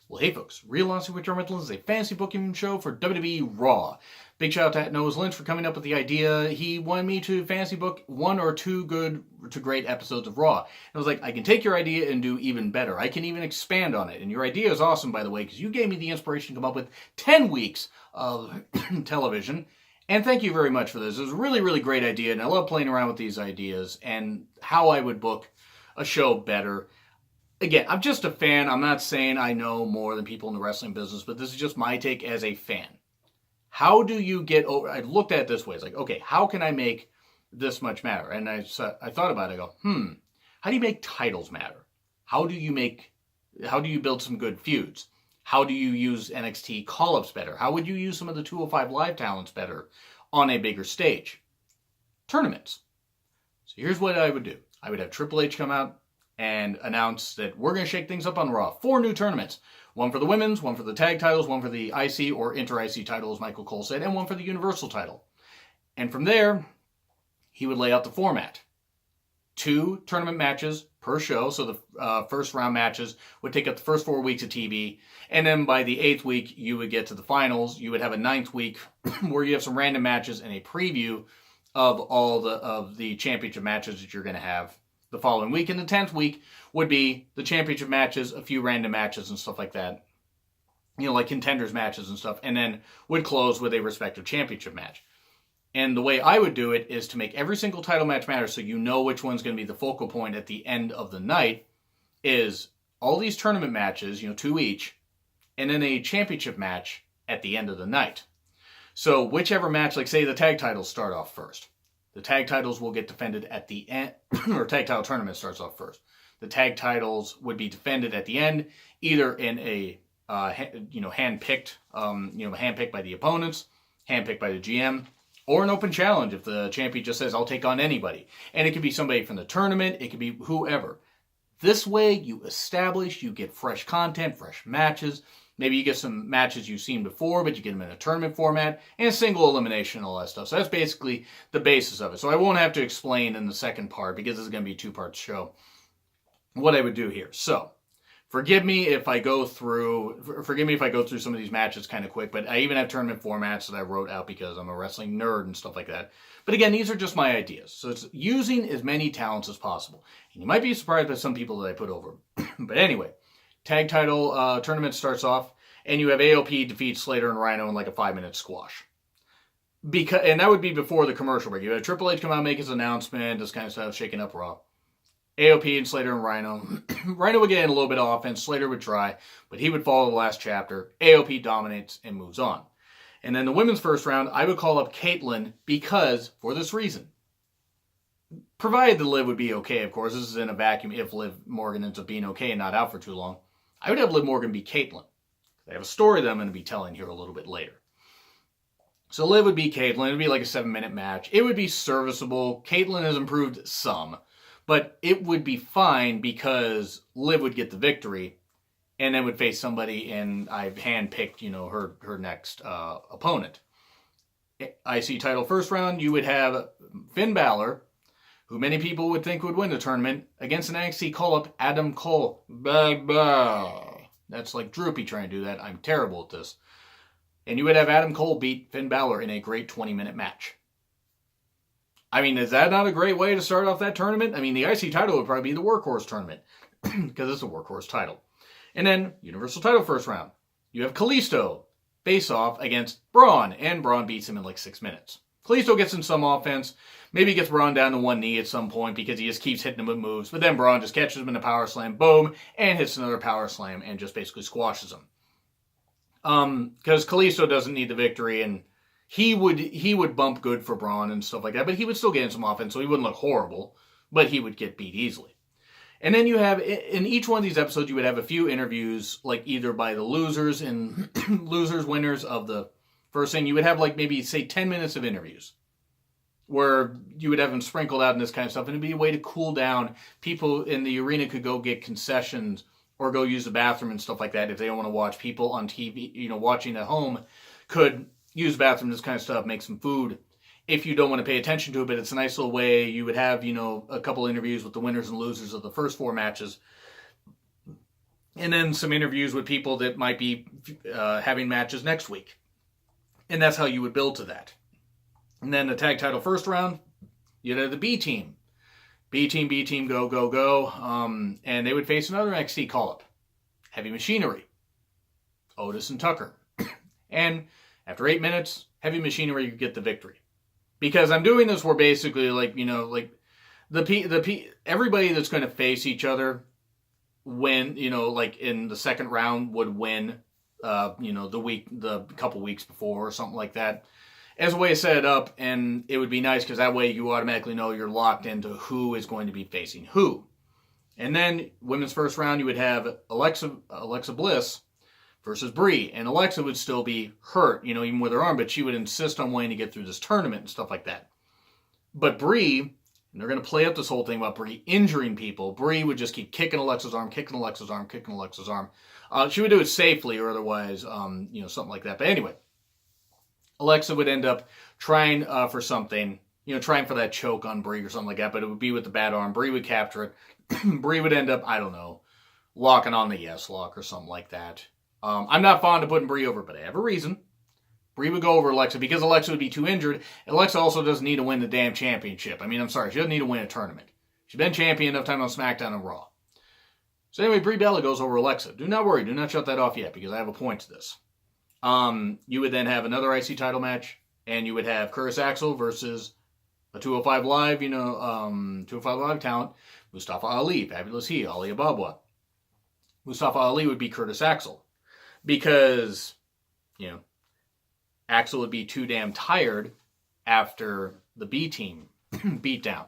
Well, hey folks, Real Honestly with John Reynolds is a fantasy booking show for WWE Raw. Big shout out to Noah's Lynch for coming up with the idea. He wanted me to fantasy book one or two good to great episodes of Raw. And I was like, I can take your idea and do even better. I can even expand on it. And your idea is awesome, by the way, because you gave me the inspiration to come up with 10 weeks of television. And thank you very much for this. It was a really, really great idea, and I love playing around with these ideas and how I would book a show better. Again, I'm just a fan. I'm not saying I know more than people in the wrestling business, but this is just my take as a fan. How do you get over... I looked at it this way. It's like, okay, how can I make this much matter? And I thought about it. I go, how do you make titles matter? How do you build some good feuds? How do you use NXT call-ups better? How would you use some of the 205 Live talents better on a bigger stage? Tournaments. So here's what I would do. I would have Triple H come out and announce that we're going to shake things up on Raw. 4 new tournaments. One for the women's, one for the tag titles, one for the IC or inter-IC title, as Michael Cole said, and one for the Universal title. And from there, he would lay out the format. 2 tournament matches per show, so the first round matches would take up the first 4 weeks of TV, and then by the 8th week, you would get to the finals. You would have a 9th week where you have some random matches and a preview of all of the championship matches that you're going to have the following week. And the 10th week would be the championship matches, a few random matches and stuff like that. You know, like contenders matches and stuff. And then would close with a respective championship match. And the way I would do it is to make every single title match matter so you know which one's going to be the focal point at the end of the night is all these tournament matches, 2 each, and then a championship match at the end of the night. So whichever match, like say the tag titles start off first. The tag titles will get defended at the end, or tag title tournament starts off first. The tag titles would be defended at the end, either in a handpicked, handpicked by the opponents, handpicked by the GM, or an open challenge if the champion just says, I'll take on anybody. And it could be somebody from the tournament, it could be whoever. This way you get fresh content, fresh matches. Maybe you get some matches you've seen before, but you get them in a tournament format, and single elimination and all that stuff. So that's basically the basis of it. So I won't have to explain in the second part, because this is going to be a 2-part show, what I would do here. So, forgive me if I go through some of these matches kind of quick, but I even have tournament formats that I wrote out because I'm a wrestling nerd and stuff like that. But again, these are just my ideas. So it's using as many talents as possible. And you might be surprised by some people that I put over. But anyway. Tag title tournament starts off, and you have AOP defeat Slater and Rhino in like a 5-minute squash. And that would be before the commercial break. You had Triple H come out and make his announcement, this kind of stuff, shaking up Raw. AOP and Slater and Rhino. Rhino would get in a little bit of offense, Slater would try, but he would follow the last chapter. AOP dominates and moves on. And then the women's first round, I would call up Caitlyn because, for this reason. Provided the Liv would be okay, of course. This is in a vacuum if Liv Morgan ends up being okay and not out for too long. I would have Liv Morgan be Caitlyn. I have a story that I'm going to be telling here a little bit later. So Liv would be Caitlyn. It would be like a 7-minute match. It would be serviceable. Caitlyn has improved some. But it would be fine because Liv would get the victory and then would face somebody, and I've handpicked, her next opponent. IC title first round, you would have Finn Balor, who many people would think would win the tournament, against an NXT call-up, Adam Cole. Blah, blah. That's like Droopy trying to do that. I'm terrible at this. And you would have Adam Cole beat Finn Balor in a great 20-minute match. I mean, is that not a great way to start off that tournament? I mean, the IC title would probably be the workhorse tournament, because it's a workhorse title. And then, Universal title first round. You have Kalisto face off against Braun, and Braun beats him in like 6 minutes. Kalisto gets in some offense. Maybe he gets Braun down to one knee at some point because he just keeps hitting him with moves. But then Braun just catches him in a power slam, boom, and hits another power slam and just basically squashes him. Because Kalisto doesn't need the victory, and he would bump good for Braun and stuff like that. But he would still get in some offense, so he wouldn't look horrible. But he would get beat easily. And then you have, in each one of these episodes, you would have a few interviews, like either by the losers and winners of the first thing. You would have like maybe, say, 10 minutes of interviews where you would have them sprinkled out and this kind of stuff. And it'd be a way to cool down. People in the arena could go get concessions or go use the bathroom and stuff like that if they don't want to watch. People on TV, watching at home could use the bathroom, this kind of stuff, make some food if you don't want to pay attention to it. But it's a nice little way. You would have, a couple interviews with the winners and losers of the first 4 matches. and then some interviews with people that might be having matches next week. And that's how you would build to that. And then the tag title first round, you'd have the B team. B team, go, go, go. And they would face another NXT call-up. Heavy Machinery. Otis and Tucker. And after 8 minutes, Heavy Machinery could get the victory. Because I'm doing this where basically, like, you know, like, everybody that's going to face each other when, you know, like in the second round would win, you know, the couple weeks before or something like that, as a way to set it up. And it would be nice because that way you automatically know you're locked into who is going to be facing who. And then women's first round, you would have Alexa Bliss versus Brie, and Alexa would still be hurt, you know, even with her arm, but she would insist on wanting to get through this tournament and stuff like that. But Brie, and they're going to play up this whole thing about Brie injuring people, Brie would just keep kicking Alexa's arm. She would do it safely or otherwise, you know, something like that. But anyway, Alexa would end up trying for something, you know, trying for that choke on Brie or something like that, but it would be with the bad arm. Brie would capture it. Brie would end up, I don't know, locking on the yes lock or something like that. I'm not fond of putting Brie over, but I have a reason. Brie would go over Alexa because Alexa would be too injured. Alexa also doesn't need to win the damn championship. I mean, I'm sorry, she doesn't need to win a tournament. She's been champion enough time on SmackDown and Raw. So anyway, Brie Bella goes over Alexa. Do not worry, do not shut that off yet because I have a point to this. You would then have another IC title match, and you would have Curtis Axel versus a 205 Live, you know, 205 Live talent, Mustafa Ali, Fabulous He, Ali Ababwa. Mustafa Ali would be Curtis Axel. Because, you know, Axel would be too damn tired after the B team beatdown.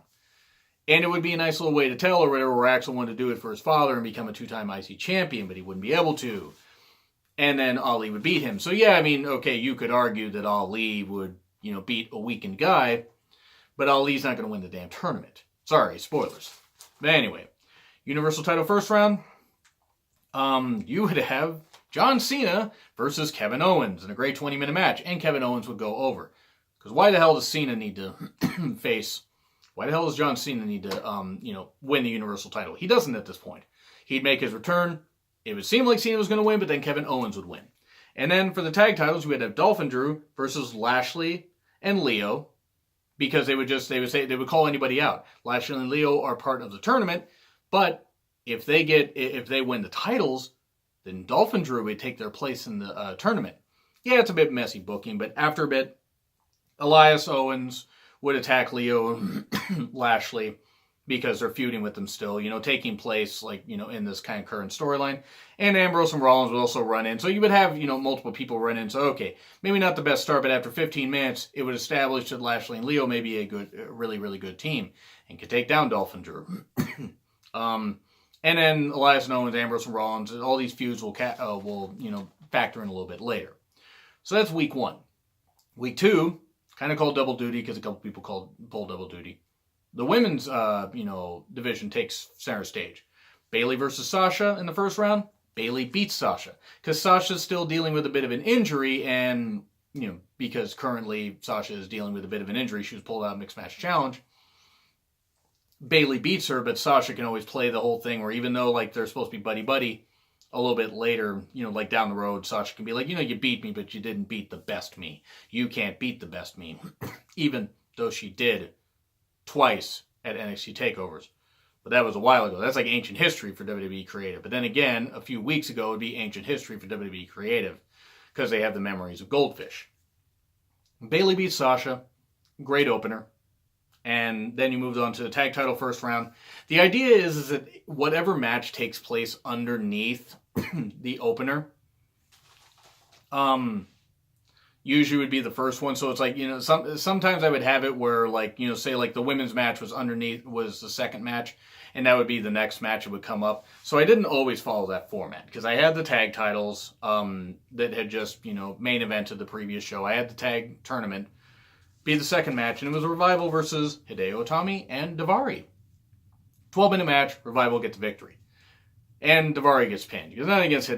And it would be a nice little way to tell or whatever where Axel wanted to do it for his father and become a 2-time IC champion, but he wouldn't be able to. And then Ali would beat him. So yeah, I mean, okay, you could argue that Ali would, you know, beat a weakened guy, but Ali's not going to win the damn tournament. Sorry, spoilers. But anyway, Universal title first round, you would have John Cena versus Kevin Owens in a great 20-minute match, and Kevin Owens would go over. Because why the hell does Cena need to why the hell does John Cena need to, you know, win the Universal title? He doesn't at this point. He'd make his return. It would seem like Cena was going to win, but then Kevin Owens would win. And then for the tag titles, we would have Dolph and Drew versus Lashley and Leo, because they would call anybody out. Lashley and Leo are part of the tournament, but if they win the titles, then Dolph and Drew would take their place in the tournament. Yeah, it's a bit messy booking, but after a bit, Elias Owens would attack Leo and Lashley because they're feuding with them still, you know, taking place, like, you know, in this kind of current storyline. And Ambrose and Rollins would also run in. So you would have, you know, multiple people run in. So, okay, maybe not the best start, but after 15 minutes, it would establish that Lashley and Leo may be a really, really good team and could take down Dolph and Drew. And then Elias and Owens, Ambrose and Rollins, all these feuds will you know, factor in a little bit later. So that's week 1. Week 2, kind of called double duty because a couple people pull double duty. The women's, you know, division takes center stage. Bayley versus Sasha in the first round. Bayley beats Sasha because Sasha's still dealing with a bit of an injury, and, you know, because currently Sasha is dealing with a bit of an injury, she was pulled out of Mixed Match Challenge. Bayley beats her, but Sasha can always play the whole thing where even though, like, they're supposed to be buddy-buddy, a little bit later, you know, like down the road, Sasha can be like, you know, you beat me, but you didn't beat the best me. You can't beat the best me. Even though she did twice at NXT TakeOvers. But that was a while ago. That's like ancient history for WWE Creative. But then again, a few weeks ago, it would be ancient history for WWE Creative because they have the memories of Goldfish. Bayley beats Sasha. Great opener. And then you moved on to the tag title first round. The idea is that whatever match takes place underneath the opener, usually would be the first one. So it's like, you know, sometimes I would have it where, like, you know, say like the women's match was the second match, and that would be the next match that would come up. So I didn't always follow that format because I had the tag titles that had just, you know, main evented the previous show. I had the tag tournament be the second match, and it was Revival versus Hideo Itami and Daivari. 12-minute match, Revival gets victory. And Daivari gets pinned. Because nothing against,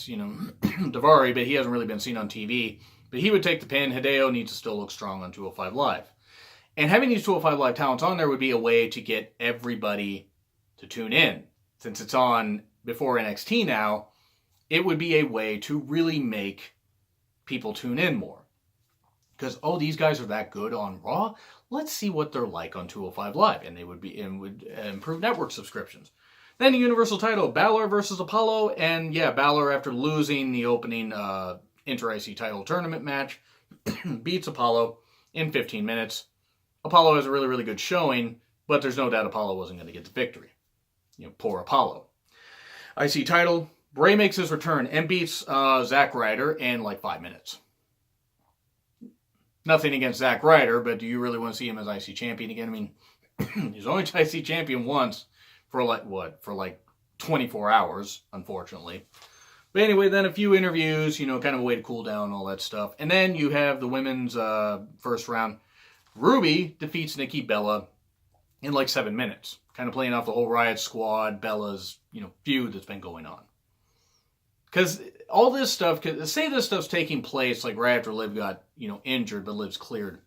you know, Daivari, but he hasn't really been seen on TV. But he would take the pin. Hideo needs to still look strong on 205 Live. And having these 205 Live talents on there would be a way to get everybody to tune in. Since it's on before NXT now, it would be a way to really make people tune in more. Because, oh, these guys are that good on Raw? Let's see what they're like on 205 Live. And they would improve network subscriptions. Then the Universal title, Balor versus Apollo. And yeah, Balor, after losing the opening Inter-IC title tournament match, beats Apollo in 15 minutes. Apollo has a really, really good showing, but there's no doubt Apollo wasn't going to get the victory. Poor Apollo. IC title, Bray makes his return and beats Zack Ryder in like 5 minutes. Nothing against Zack Ryder, but do you really want to see him as IC champion again? I mean, he's only IC champion once for like 24 hours, unfortunately. But anyway, then a few interviews, kind of a way to cool down, all that stuff. And then you have the women's first round. Ruby defeats Nikki Bella in like 7 minutes. Kind of playing off the whole Riot Squad, Bella's, feud that's been going on. Because all this stuff, say this stuff's taking place like right after Liv got, injured, but Liv's cleared.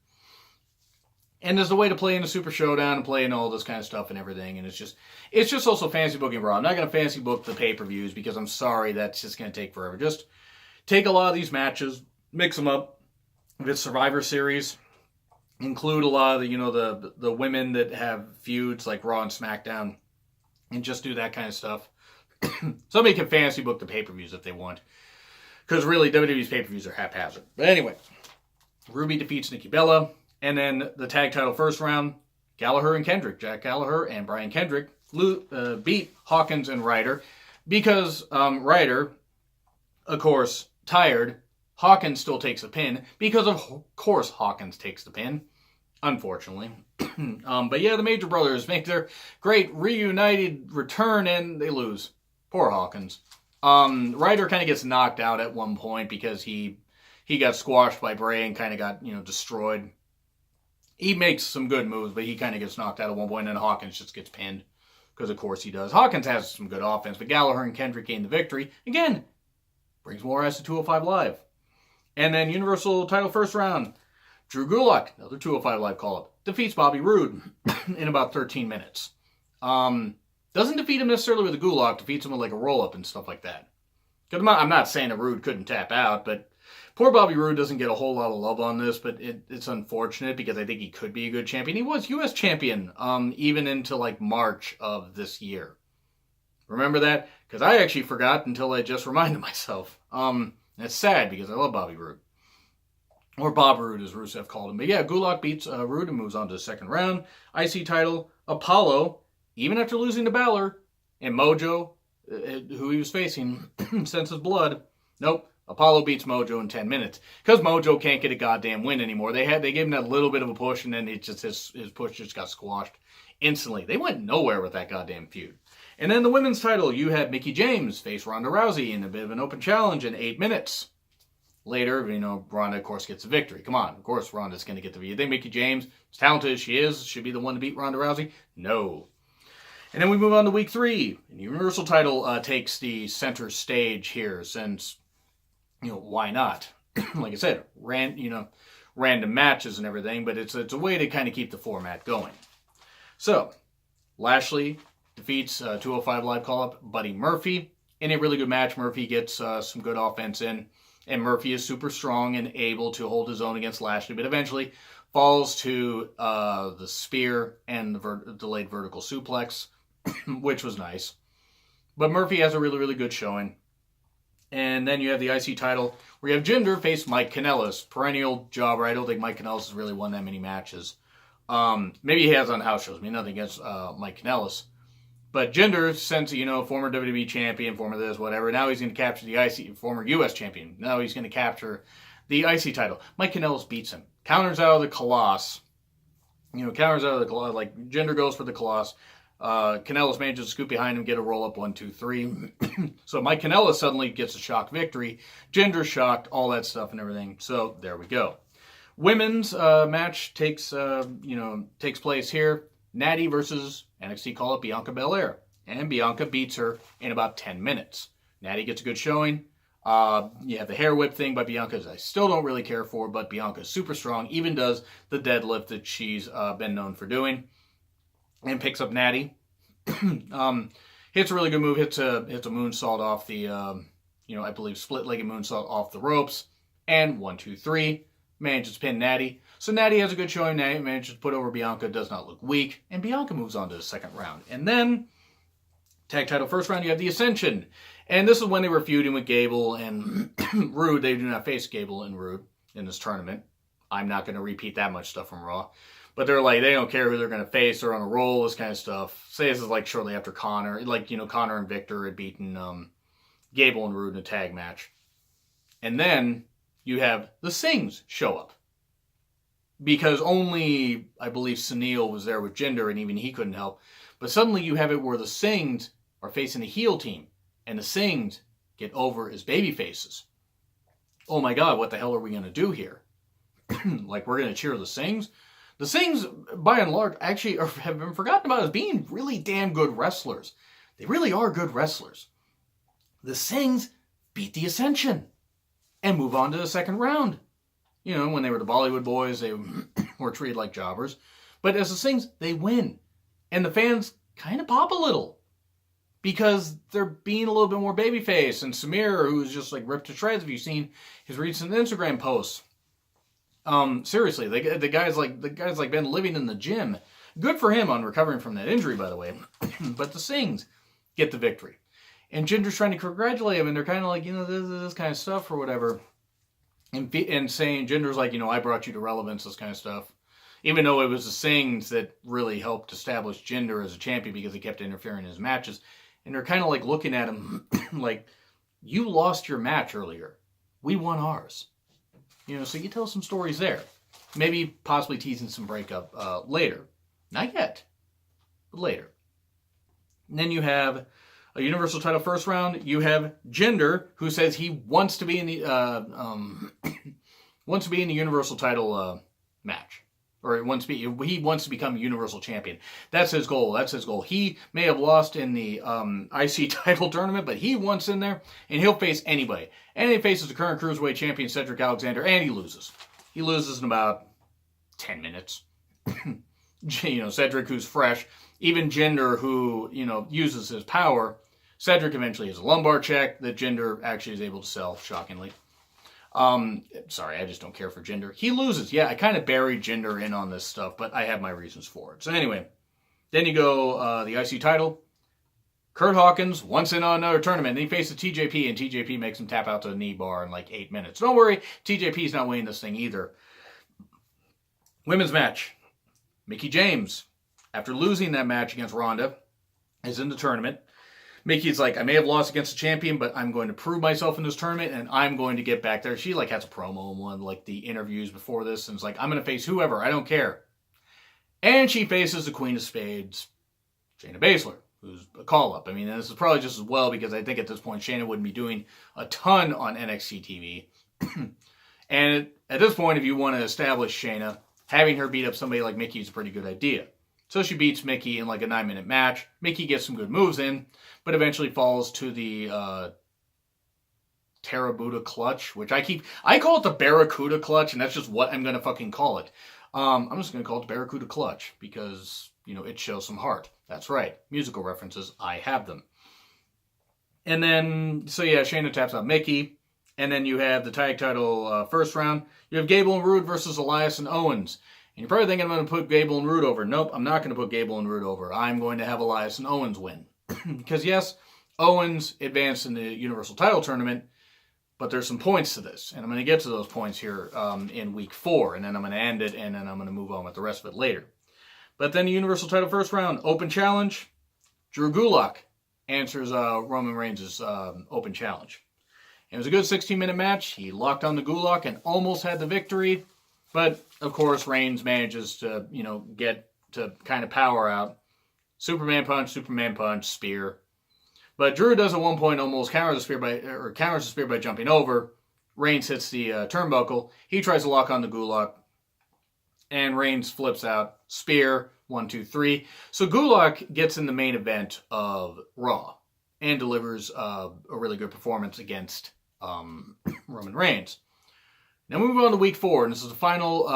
And there's a way to play in a Super Showdown and play in all this kind of stuff and everything. And it's just also fancy booking Raw. I'm not going to fancy book the pay-per-views because I'm sorry, that's just going to take forever. Just take a lot of these matches, mix them up. If it's Survivor Series, include a lot of the women that have feuds like Raw and SmackDown, and just do that kind of stuff. Somebody can fancy book the pay-per-views if they want, because really WWE's pay-per-views are haphazard. But anyway, Ruby defeats Nikki Bella, and then the tag title first round, Gallagher and Kendrick, Jack Gallagher and Brian Kendrick beat Hawkins and Ryder, because Ryder, of course, tired. Hawkins still takes the pin, because of course Hawkins takes the pin, unfortunately. But yeah, the Major Brothers make their great reunited return, and they lose. Poor Hawkins. Ryder kind of gets knocked out at one point because he got squashed by Bray and kind of got, destroyed. He makes some good moves, but he kind of gets knocked out at one point, and Hawkins just gets pinned, because of course he does. Hawkins has some good offense, but Gallagher and Kendrick gain the victory. Again, brings more eyes to 205 Live. And then Universal title first round, Drew Gulak, another 205 Live call-up, defeats Bobby Roode in about 13 minutes. Doesn't defeat him necessarily with a Gulak, defeats him with like a roll-up and stuff like that. I'm not saying that Roode couldn't tap out, but poor Bobby Roode doesn't get a whole lot of love on this, but it's unfortunate because I think he could be a good champion. He was U.S. champion even into like March of this year. Remember that? Because I actually forgot until I just reminded myself. It's sad because I love Bobby Roode. Or Bob Roode, as Rusev called him. But yeah, Gulak beats Roode and moves on to the second round. IC title, Apollo, even after losing to Balor, and Mojo, who he was facing, senses blood. Nope, Apollo beats Mojo in 10 minutes. Because Mojo can't get a goddamn win anymore. They gave him that little bit of a push, and then his push just got squashed instantly. They went nowhere with that goddamn feud. And then the women's title, you had Mickie James face Ronda Rousey in a bit of an open challenge in 8 minutes. Later, Ronda, of course, gets the victory. Come on, of course Ronda's going to get the victory. You think Mickie James, as talented as she is, should be the one to beat Ronda Rousey? No. And then we move on to week 3. The Universal title takes the center stage here since, why not? Like I said, random matches and everything, but it's a way to kind of keep the format going. So, Lashley defeats 205 Live call-up Buddy Murphy in a really good match. Murphy gets some good offense in, and Murphy is super strong and able to hold his own against Lashley, but eventually falls to the spear and the delayed vertical suplex, which was nice. But Murphy has a really, really good showing. And then you have the IC title where you have Jinder face Mike Kanellis. Perennial jobber. I don't think Mike Kanellis has really won that many matches. Maybe he has on house shows. I mean, nothing against Mike Kanellis. But Jinder, since, former WWE champion, former this, whatever, now he's going to capture the IC, former U.S. champion. Now he's going to capture the IC title. Mike Kanellis beats him. Counters out of the Colossus. Like Jinder goes for the Colossus. Kanellis manages to scoop behind him, get a roll-up, 1, 2, 3. So Mike Kanellis suddenly gets a shock victory. Jinder shocked, all that stuff and everything. So there we go. Women's match takes place here. Natty versus NXT call-up Bianca Belair. And Bianca beats her in about 10 minutes. Natty gets a good showing. You have the hair whip thing by Bianca, I still don't really care for, but Bianca's super strong, even does the deadlift that she's been known for doing. And picks up Natty. Hits a really good move. Hits a moonsault off the, I believe split-legged moonsault off the ropes. And 1, 2, 3. Manages to pin Natty. So Natty has a good showing. Natty manages to put over Bianca. Does not look weak. And Bianca moves on to the second round. And then, tag title first round, you have the Ascension. And this is when they were feuding with Gable and Rude. They do not face Gable and Rude in this tournament. I'm not going to repeat that much stuff from Raw. But they're like, they don't care who they're going to face. They're on a roll, this kind of stuff. Say this is like shortly after Connor. Like, Connor and Victor had beaten Gable and Rude in a tag match. And then you have the Sings show up. Because only, I believe, Sunil was there with Jinder, and even he couldn't help. But suddenly you have it where the Sings are facing the heel team. And the Sings get over as baby faces. Oh my God, what the hell are we going to do here? Like, we're going to cheer the Sings? The Sings, by and large, actually have been forgotten about as being really damn good wrestlers. They really are good wrestlers. The Sings beat the Ascension and move on to the second round. When they were the Bollywood boys, they were treated like jobbers. But as the Sings, they win. And the fans kind of pop a little. Because they're being a little bit more babyface. And Samir, who's just like ripped to shreds, have you seen his recent Instagram posts? Seriously, the guy's been living in the gym. Good for him on recovering from that injury, by the way. But the Sings get the victory. And Jinder's trying to congratulate him, and they're kind of like, this kind of stuff or whatever. And saying, Jinder's like, I brought you to relevance, this kind of stuff. Even though it was the Sings that really helped establish Jinder as a champion because he kept interfering in his matches. And they're kind of like looking at him like, you lost your match earlier. We won ours. So you tell some stories there. Maybe possibly teasing some breakup later. Not yet, but later. And then you have a Universal title first round. You have Jinder, who says he wants to be in the Universal title match. Or he wants to become Universal Champion. That's his goal. He may have lost in the IC title tournament, but he wants in there, and he'll face anybody. And he faces the current Cruiserweight Champion, Cedric Alexander, and he loses. He loses in about 10 minutes. Cedric, who's fresh. Even Jinder, who, uses his power. Cedric eventually has a lumbar check that Jinder actually is able to sell, shockingly. Sorry, I just don't care for Jinder. He loses. Yeah, I kind of buried Jinder in on this stuff, but I have my reasons for it. So anyway, then you go the IC title. Kurt Hawkins once in on another tournament. Then he faces TJP, and TJP makes him tap out to the knee bar in like 8 minutes. Don't worry, TJP's not winning this thing either. Women's match. Mickie James, after losing that match against Ronda, is in the tournament. Mickey's like, I may have lost against the champion, but I'm going to prove myself in this tournament, and I'm going to get back there. She has a promo in one of the interviews before this, and it's like, I'm going to face whoever, I don't care. And she faces the Queen of Spades, Shayna Baszler, who's a call-up. I mean, this is probably just as well, because I think at this point, Shayna wouldn't be doing a ton on NXT TV. And at this point, if you want to establish Shayna, having her beat up somebody like Mickie is a pretty good idea. So she beats Mickie in a 9-minute match. Mickie gets some good moves in, but eventually falls to the Tarabuda clutch, which I call it the Barracuda clutch, and that's just what I'm going to fucking call it. I'm just going to call it the Barracuda clutch, because, it shows some heart. That's right. Musical references, I have them. And then, Shayna taps out Mickie, and then you have the tag title first round. You have Gable and Rude versus Elias and Owens. And you're probably thinking I'm going to put Gable and Rude over. Nope, I'm not going to put Gable and Rude over. I'm going to have Elias and Owens win. Because yes, Owens advanced in the Universal title tournament, but there's some points to this. And I'm going to get to those points here in week 4. And then I'm going to end it, and then I'm going to move on with the rest of it later. But then the Universal title first round, open challenge. Drew Gulak answers Roman Reigns' open challenge. It was a good 16-minute match. He locked on the Gulak and almost had the victory. But, of course, Reigns manages to, get to kind of power out. Superman punch, spear. But Drew does at one point almost counters the spear by jumping over. Reigns hits the turnbuckle. He tries to lock on the Gulak. And Reigns flips out. Spear, 1, 2, 3. So Gulak gets in the main event of Raw. And delivers a really good performance against Roman Reigns. Now we move on to week 4, and this is the final,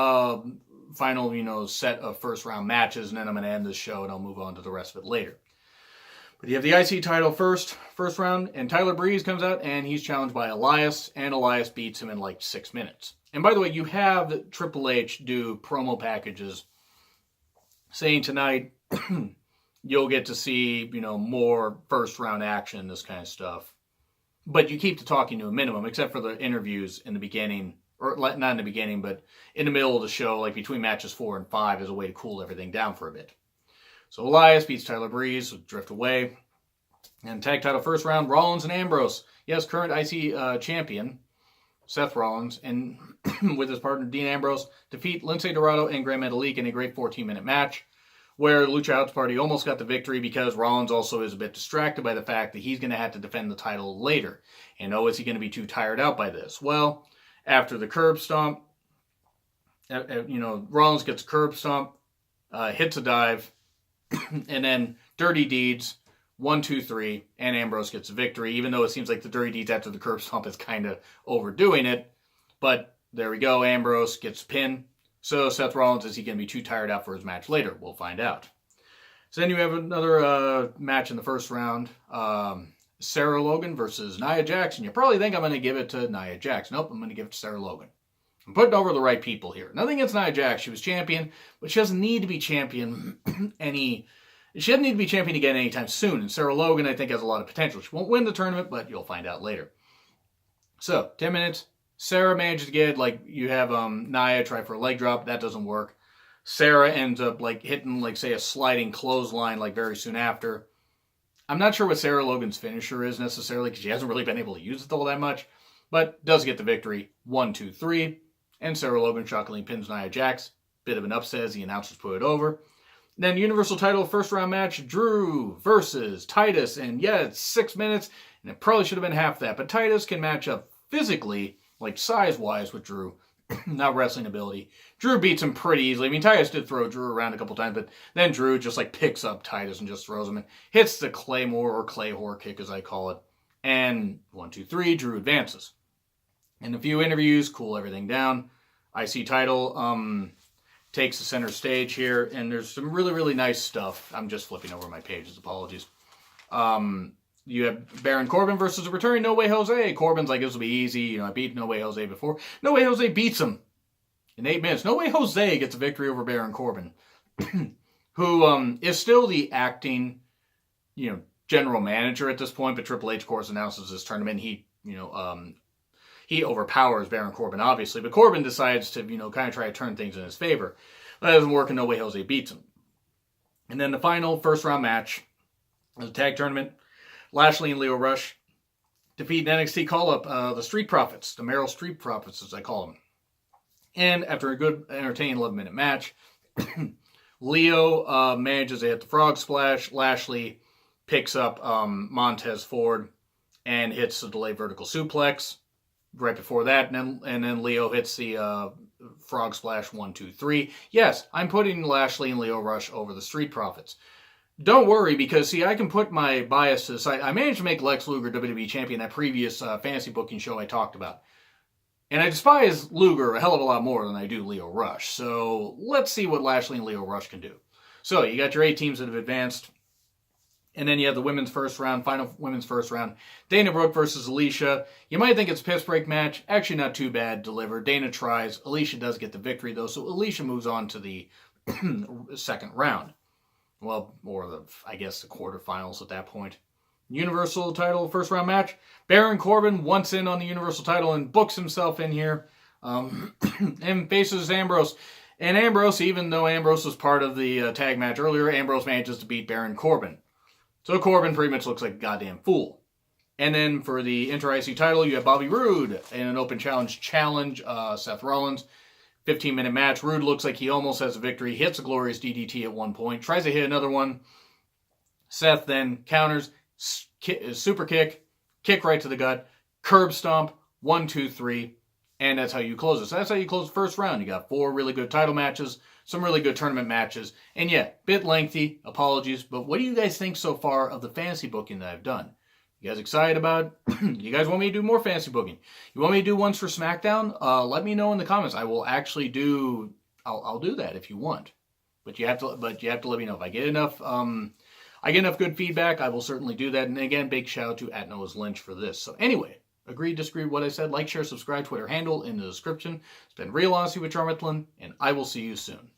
set of first round matches, and then I'm going to end this show, and I'll move on to the rest of it later. But you have the IC title first round, and Tyler Breeze comes out, and he's challenged by Elias, and Elias beats him in like 6 minutes. And by the way, you have Triple H do promo packages saying tonight you'll get to see, more first round action, this kind of stuff. But you keep the talking to a minimum, except for the interviews in the beginning, or not in the beginning, but in the middle of the show, like between matches 4 and 5, as a way to cool everything down for a bit. So Elias beats Tyler Breeze, drift away. And tag title first round, Rollins and Ambrose. Yes, current IC champion, Seth Rollins, and with his partner Dean Ambrose, defeat Lince Dorado and Gran Metalik in a great 14-minute match, where Lucha House Party almost got the victory because Rollins also is a bit distracted by the fact that he's going to have to defend the title later. And is he going to be too tired out by this? Well, after the curb stomp, Rollins gets a curb stomp, hits a dive, and then Dirty Deeds, 1, 2, 3, and Ambrose gets a victory, even though it seems like the Dirty Deeds after the curb stomp is kind of overdoing it. But there we go, Ambrose gets a pin. So Seth Rollins, is he going to be too tired out for his match later? We'll find out. So then you have another match in the first round. Sarah Logan versus Nia Jax. You probably think I'm going to give it to Nia Jax. Nope, I'm going to give it to Sarah Logan. I'm putting over the right people here. Nothing against Nia Jax. She was champion, but she doesn't need to be champion She doesn't need to be champion again anytime soon. And Sarah Logan, I think, has a lot of potential. She won't win the tournament, but you'll find out later. So, 10 minutes. Sarah manages to get, you have Nia try for a leg drop. That doesn't work. Sarah ends up, hitting, say, a sliding clothesline, very soon after. I'm not sure what Sarah Logan's finisher is, necessarily, because she hasn't really been able to use it all that much. But does get the victory. 1, 2, 3. And Sarah Logan shockingly pins Nia Jax. Bit of an upset as the announcers put it over. Then Universal title first round match, Drew versus Titus. And yeah, it's 6 minutes, and it probably should have been half that. But Titus can match up physically, size-wise, with Drew. Not wrestling ability. Drew beats him pretty easily. I mean, Titus did throw Drew around a couple times, but then Drew just picks up Titus and just throws him and hits the Claymore or Clayhore kick, as I call it. And 1, 2, 3, Drew advances. In a few interviews, cool everything down. IC title takes the center stage here, and there's some really, really nice stuff. I'm just flipping over my pages, apologies. You have Baron Corbin versus a returning No Way Jose. Corbin's this will be easy. I beat No Way Jose before. No Way Jose beats him in 8 minutes. No Way Jose gets a victory over Baron Corbin, who is still the acting, general manager at this point, but Triple H, of course, announces this tournament. He overpowers Baron Corbin, obviously, but Corbin decides to, kind of try to turn things in his favor. That doesn't work, and No Way Jose beats him. And then the final first-round match of the tag tournament, Lashley and Lio Rush defeat NXT call-up, the Street Profits, the Meryl Streep Profits, as I call them. And after a good, entertaining 11-minute match, Lio manages to hit the frog splash. Lashley picks up Montez Ford and hits the delayed vertical suplex. Right before that, and then Lio hits the frog splash 1, 2, 3. Yes, I'm putting Lashley and Lio Rush over the Street Profits. Don't worry, because, I can put my bias to the side. I managed to make Lex Luger WWE champion that previous fantasy booking show I talked about. And I despise Luger a hell of a lot more than I do Lio Rush. So let's see what Lashley and Lio Rush can do. So you got your 8 teams that have advanced. And then you have the women's first round, final women's first round. Dana Brooke versus Alicia. You might think it's a piss break match. Actually, not too bad delivered. Dana tries. Alicia does get the victory, though. So Alicia moves on to the second round. Well, or the quarterfinals at that point. Universal title first round match. Baron Corbin once in on the Universal title and books himself in here. And faces Ambrose. And Ambrose, even though Ambrose was part of the tag match earlier, Ambrose manages to beat Baron Corbin. So Corbin pretty much looks like a goddamn fool. And then for the Inter-IC title, you have Bobby Roode in an open challenge Seth Rollins. 15-minute match. Roode looks like he almost has a victory. Hits a glorious DDT at one point. Tries to hit another one. Seth then counters. Super kick. Kick right to the gut. Curb stomp. 1, 2, 3. And that's how you close it. So that's how you close the first round. You got 4 really good title matches. Some really good tournament matches. And yeah, bit lengthy. Apologies. But what do you guys think so far of the fantasy booking that I've done? You guys excited about it? You guys want me to do more fantasy booking? You want me to do ones for SmackDown? Let me know in the comments. I will actually do... I'll do that if you want. But you have to let me know. If I get enough I get enough good feedback, I will certainly do that. And again, big shout out to @NoahsLynch for this. So anyway, agree, disagree with what I said, like, share, subscribe, Twitter handle in the description. It's been Real Honesty with John Ritlin, and I will see you soon.